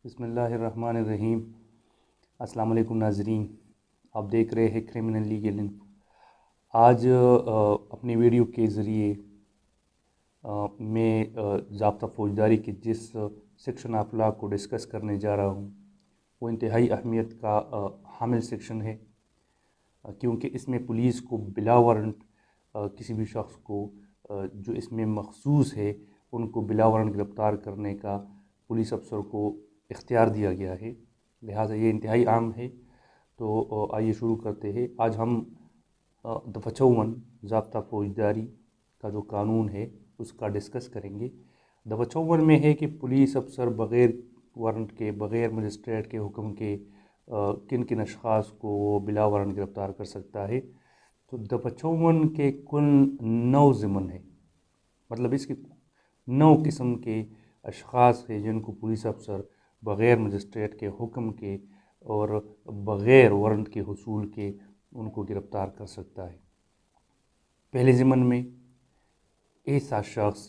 بسم اللہ الرحمن الرحیم۔ السلام علیکم ناظرین، آپ دیکھ رہے ہیں کرمنل لیگل انفو۔ آج اپنی ویڈیو کے ذریعے میں ضابطہ فوجداری کے جس سیکشن آف لا کو ڈسکس کرنے جا رہا ہوں وہ انتہائی اہمیت کا حامل سیکشن ہے، کیونکہ اس میں پولیس کو بلا وارنٹ کسی بھی شخص کو جو اس میں مخصوص ہے ان کو بلا وارنٹ گرفتار کرنے کا پولیس افسر کو اختیار دیا گیا ہے، لہٰذا یہ انتہائی عام ہے۔ تو آئیے شروع کرتے ہیں۔ آج ہم دفعہ 54 ضابطہ فوجداری کا جو قانون ہے اس کا ڈسکس کریں گے۔ دفعہ 54 میں ہے کہ پولیس افسر بغیر وارنٹ کے، بغیر مجسٹریٹ کے حکم کے کن کن اشخاص کو وہ بلا وارنٹ گرفتار کر سکتا ہے۔ تو دفعہ 54 کے کل 9 ضمن ہے، مطلب اس کے 9 قسم کے اشخاص ہیں جن کو پولیس افسر بغیر مجسٹریٹ کے حکم کے اور بغیر وارنٹ کے حصول کے ان کو گرفتار کر سکتا ہے۔ پہلے ضمن میں ایسا شخص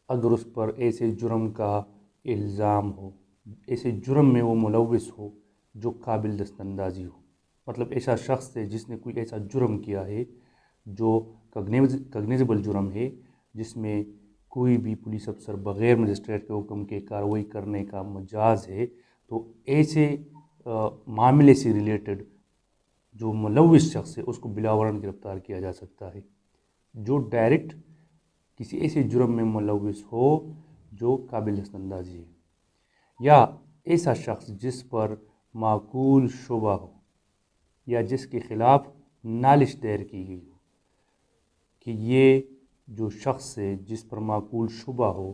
اگر اس پر ایسے جرم کا الزام ہو، ایسے جرم میں وہ ملوث ہو جو قابل دست اندازی ہو، مطلب ایسا شخص ہے جس نے کوئی ایسا جرم کیا ہے جو کگنیزیبل جرم ہے، جس میں کوئی بھی پولیس افسر بغیر مجسٹریٹ کے حکم کے کارروائی کرنے کا مجاز ہے، تو ایسے معاملے سے ریلیٹڈ جو ملوث شخص ہے اس کو بلا وارنٹ گرفتار کیا جا سکتا ہے۔ جو ڈائریکٹ کسی ایسے جرم میں ملوث ہو جو قابل دست اندازی ہے، یا ایسا شخص جس پر معقول شبہ ہو یا جس کے خلاف نالش دائر کی گئی ہو، کہ یہ جو شخص ہے جس پر معقول شبہ ہو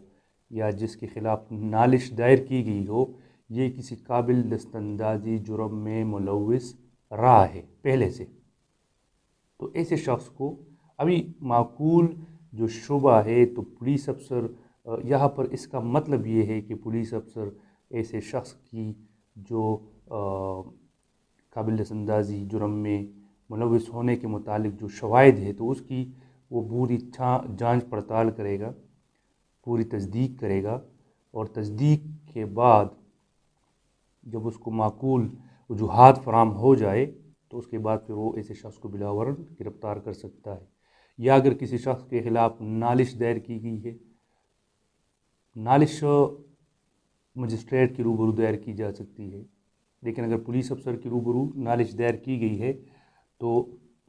یا جس کے خلاف نالش دائر کی گئی ہو، یہ کسی قابل دست اندازی جرم میں ملوث رہا ہے پہلے سے، تو ایسے شخص کو ابھی معقول جو شبہ ہے، تو پولیس افسر یہاں پر اس کا مطلب یہ ہے کہ پولیس افسر ایسے شخص کی جو قابل دست اندازی جرم میں ملوث ہونے کے متعلق جو شواہد ہے تو اس کی وہ پوری جانچ پڑتال کرے گا، پوری تصدیق کرے گا، اور تصدیق کے بعد جب اس کو معقول وجوہات فراہم ہو جائے تو اس کے بعد پھر وہ ایسے شخص کو بلا وارنٹ گرفتار کر سکتا ہے۔ یا اگر کسی شخص کے خلاف نالش دائر کی گئی ہے، نالش مجسٹریٹ کی روبرو دائر کی جا سکتی ہے، لیکن اگر پولیس افسر کی روبرو نالش دائر کی گئی ہے تو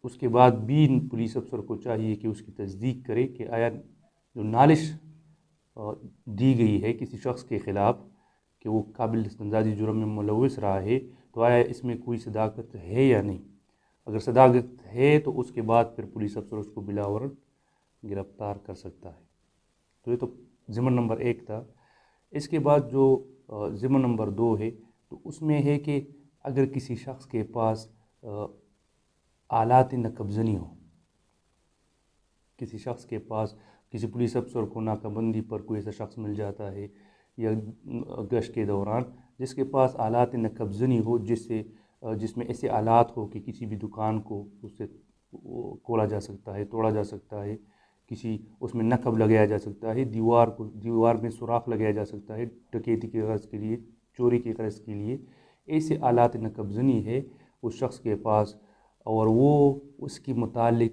اس کے بعد بھی پولیس افسر کو چاہیے کہ اس کی تصدیق کرے کہ آیا جو نالش دی گئی ہے کسی شخص کے خلاف کہ وہ قابل دست اندازی جرم میں ملوث رہا ہے، تو آیا اس میں کوئی صداقت ہے یا نہیں۔ اگر صداقت ہے تو اس کے بعد پھر پولیس افسر اس کو بلا وارنٹ گرفتار کر سکتا ہے۔ تو یہ تو ضمن نمبر 1 تھا۔ اس کے بعد جو ضمن نمبر 2 ہے تو اس میں ہے کہ اگر کسی شخص کے پاس آلات نقب زنی ہو، کسی شخص کے پاس، کسی پولیس افسر کو ناکہ بندی پر کوئی ایسا شخص مل جاتا ہے یا گشت کے دوران جس کے پاس آلات نقب زنی ہو، جس میں ایسے آلات ہو کہ کسی بھی دکان کو اس سے کھولا جا سکتا ہے، توڑا جا سکتا ہے، اس میں نقب لگایا جا سکتا ہے، دیوار میں سوراخ لگایا جا سکتا ہے ڈکیتی کے غرض کے لیے، چوری کے غرض کے لیے، ایسے آلات نقب زنی ہے اس شخص کے پاس، اور وہ اس کے متعلق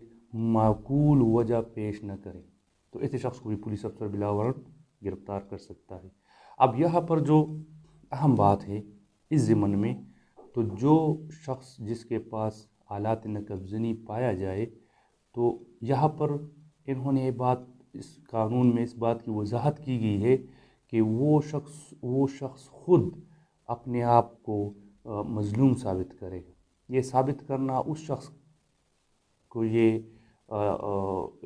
معقول وجہ پیش نہ کرے تو ایسے شخص کو بھی پولیس افسر بلا وارنٹ گرفتار کر سکتا ہے۔ اب یہاں پر جو اہم بات ہے اس ضمن میں، تو جو شخص جس کے پاس آلات نقب زنی پایا جائے، تو یہاں پر انہوں نے یہ بات اس قانون میں اس بات کی وضاحت کی گئی ہے کہ وہ شخص خود اپنے آپ کو مظلوم ثابت کرے۔ یہ ثابت کرنا اس شخص کو یہ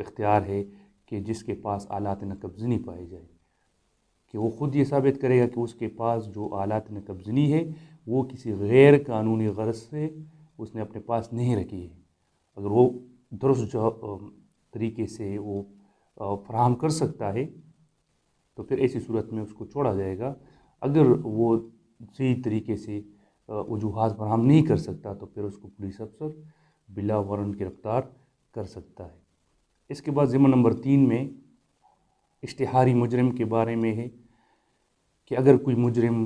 اختیار ہے کہ جس کے پاس آلات نقب زنی پائی جائے، کہ وہ خود یہ ثابت کرے گا کہ اس کے پاس جو آلات نقب زنی ہے وہ کسی غیر قانونی غرض سے اس نے اپنے پاس نہیں رکھی ہے۔ اگر وہ درست طریقے سے وہ فراہم کر سکتا ہے تو پھر ایسی صورت میں اس کو چھوڑا جائے گا۔ اگر وہ صحیح طریقے سے وجوہات فراہم نہیں کر سکتا تو پھر اس کو پولیس افسر بلا وارنٹ گرفتار کر سکتا ہے۔ اس کے بعد ضمن نمبر 3 میں اشتہاری مجرم کے بارے میں ہے کہ اگر کوئی مجرم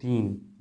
3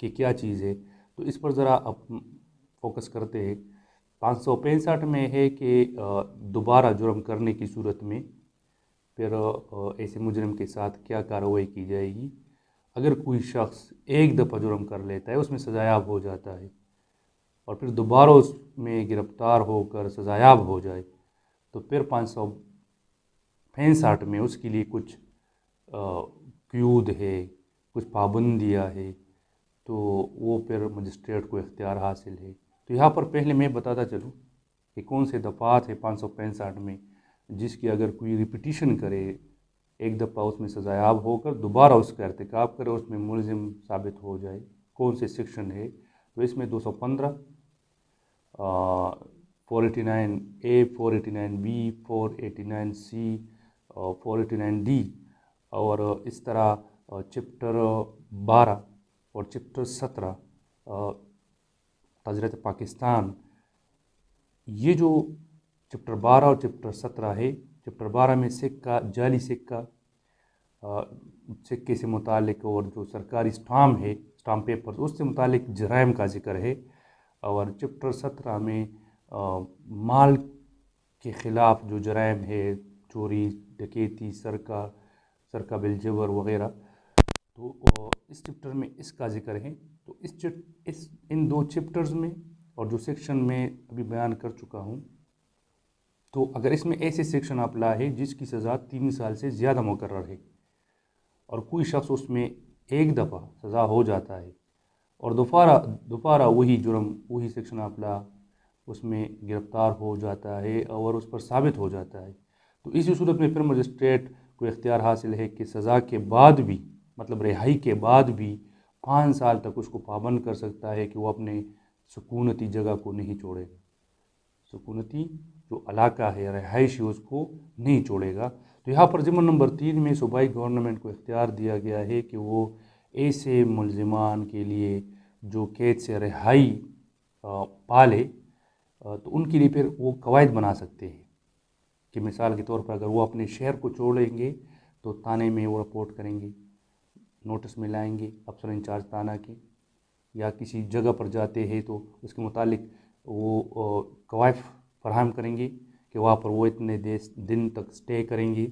کہ کیا چیز ہے، تو اس پر ذرا اب فوکس کرتے ہیں۔ 565 میں ہے کہ دوبارہ جرم کرنے کی صورت میں پھر ایسے مجرم کے ساتھ کیا کارروائی کی جائے گی۔ اگر کوئی شخص ایک دفعہ جرم کر لیتا ہے، اس میں سزایاب ہو جاتا ہے، اور پھر دوبارہ اس میں گرفتار ہو کر سزایاب ہو جائے، تو پھر 565 میں اس کے لیے کچھ قیود ہے، کچھ پابندیاں ہے، تو وہ پھر مجسٹریٹ کو اختیار حاصل ہے۔ تو یہاں پر پہلے میں بتاتا چلوں کہ کون سے دفعات ہے 565 میں جس کی اگر کوئی ریپیٹیشن کرے، ایک دفعہ اس میں سزایاب ہو کر دوبارہ اس کا ارتکاب کرے، اس میں ملزم ثابت ہو جائے، کون سے سیکشن ہے؟ تو اس میں 215، 489A، 489B، 489C، 489D، اور اس طرح چپٹر 12 اور چپٹر 17 تجارت پاکستان۔ یہ جو چپٹر 12 اور چپٹر 17 ہے، چپٹر 12 میں سکہ، جعلی سکہ، سکے سے متعلق، اور جو سرکاری اسٹامپ ہے، اسٹامپ پیپر، اس سے متعلق جرائم کا ذکر ہے، اور چپٹر 17 میں مال کے خلاف جو جرائم ہے، چوری، ڈکیتی، سرقہ بالجبر وغیرہ، تو اس چپٹر میں اس کا ذکر ہے۔ تو ان دو چپٹرز میں اور جو سیکشن میں ابھی بیان کر چکا ہوں، تو اگر اس میں ایسے سیکشن اپلا ہے جس کی سزا 3 سال سے زیادہ مقرر ہے، اور کوئی شخص اس میں ایک دفعہ سزا ہو جاتا ہے اور دوبارہ وہی جرم، وہی سیکشن اپلا، اس میں گرفتار ہو جاتا ہے اور اس پر ثابت ہو جاتا ہے، تو اسی صورت میں پھر مجسٹریٹ کو اختیار حاصل ہے کہ سزا کے بعد بھی، مطلب رہائی کے بعد بھی 5 سال تک اس کو پابند کر سکتا ہے کہ وہ اپنے سکونتی جگہ کو نہیں چھوڑے گا، سکونتی جو علاقہ ہے، رہائشی، اس کو نہیں چھوڑے گا۔ تو یہاں پر ضمن نمبر 3 میں صوبائی گورنمنٹ کو اختیار دیا گیا ہے کہ وہ ایسے ملزمان کے لیے جو قید سے رہائی پالے، تو ان کے لیے پھر وہ قواعد بنا سکتے ہیں کہ مثال کے طور پر اگر وہ اپنے شہر کو چھوڑیں گے تو تھانے میں وہ رپورٹ کریں گے، نوٹس میں لائیں گے افسر انچارج تھانہ کے، یا کسی جگہ پر جاتے ہیں تو اس کے متعلق وہ قواعد فراہم کریں گے کہ وہاں پر وہ اتنے دن تک سٹے کریں گے،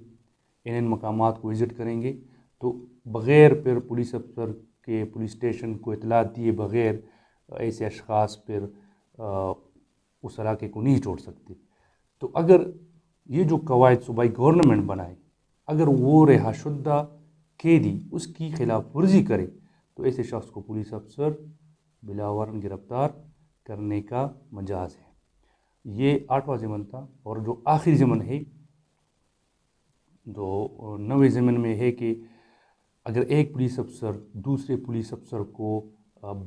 ان مقامات کو وزٹ کریں گے، تو بغیر پھر پولیس افسر کے پولیس اسٹیشن کو اطلاع دیے بغیر ایسے اشخاص پھر اس علاقے کو نہیں چھوڑ سکتے۔ تو اگر یہ جو قواعد صوبائی گورنمنٹ بنائے، اگر وہ رہا شدہ قیدی اس کی خلاف ورزی کرے، تو ایسے شخص کو پولیس افسر بلا وارنٹ گرفتار کرنے کا مجاز ہے۔ یہ 8واں ضمن تھا، اور جو آخری ضمن ہے، جو 9ویں ضمن میں ہے کہ اگر ایک پولیس افسر دوسرے پولیس افسر کو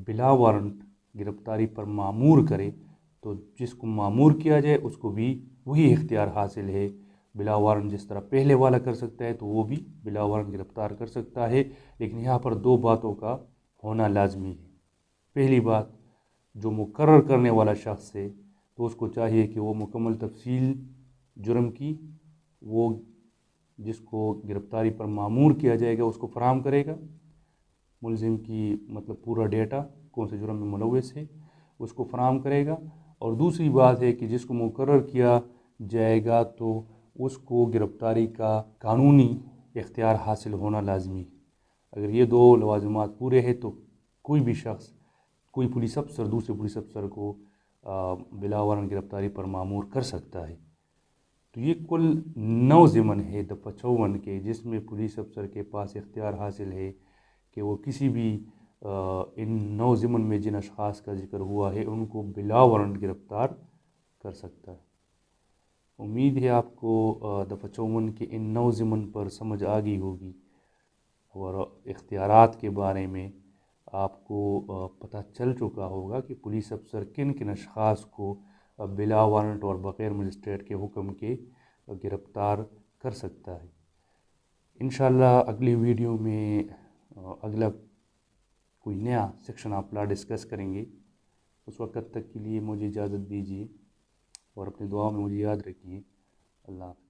بلا وارنٹ گرفتاری پر مامور کرے، تو جس کو مامور کیا جائے اس کو بھی وہی اختیار حاصل ہے، بلا وارنٹ جس طرح پہلے والا کر سکتا ہے تو وہ بھی بلا وارنٹ گرفتار کر سکتا ہے، لیکن یہاں پر 2 باتوں کا ہونا لازمی ہے۔ پہلی بات، جو مقرر کرنے والا شخص ہے تو اس کو چاہیے کہ وہ مکمل تفصیل جرم کی، وہ جس کو گرفتاری پر مامور کیا جائے گا اس کو فراہم کرے گا، ملزم کی مطلب پورا ڈیٹا کون سے جرم میں ملوث ہے اس کو فراہم کرے گا، اور دوسری بات ہے کہ جس کو مقرر کیا جائے گا تو اس کو گرفتاری کا قانونی اختیار حاصل ہونا لازمی ہے۔ اگر یہ 2 لوازمات پورے ہیں تو کوئی بھی شخص، کوئی پولیس افسر دوسرے پولیس افسر کو بلا وارنٹ گرفتاری پر مامور کر سکتا ہے۔ تو یہ کل 9 ضمن ہے دفعہ 54 کے، جس میں پولیس افسر کے پاس اختیار حاصل ہے کہ وہ کسی بھی ان 9 ضمن میں جن اشخاص کا ذکر ہوا ہے ان کو بلا وارنٹ گرفتار کر سکتا ہے۔ امید ہے آپ کو دفعہ 54 کے ان 9 ضمن پر سمجھ آ گئی ہوگی، اور اختیارات کے بارے میں آپ کو پتہ چل چکا ہوگا کہ پولیس افسر کن کن اشخاص کو بلا وارنٹ اور بغیر مجسٹریٹ کے حکم کے گرفتار کر سکتا ہے۔ انشاءاللہ اگلی ویڈیو میں اگلا کوئی نیا سیکشن آپ لا ڈسکس کریں گے۔ اس وقت تک کے لیے مجھے اجازت دیجیے، اور اپنی دعاؤں میں مجھے یاد رکھیے۔ اللہ حافظ۔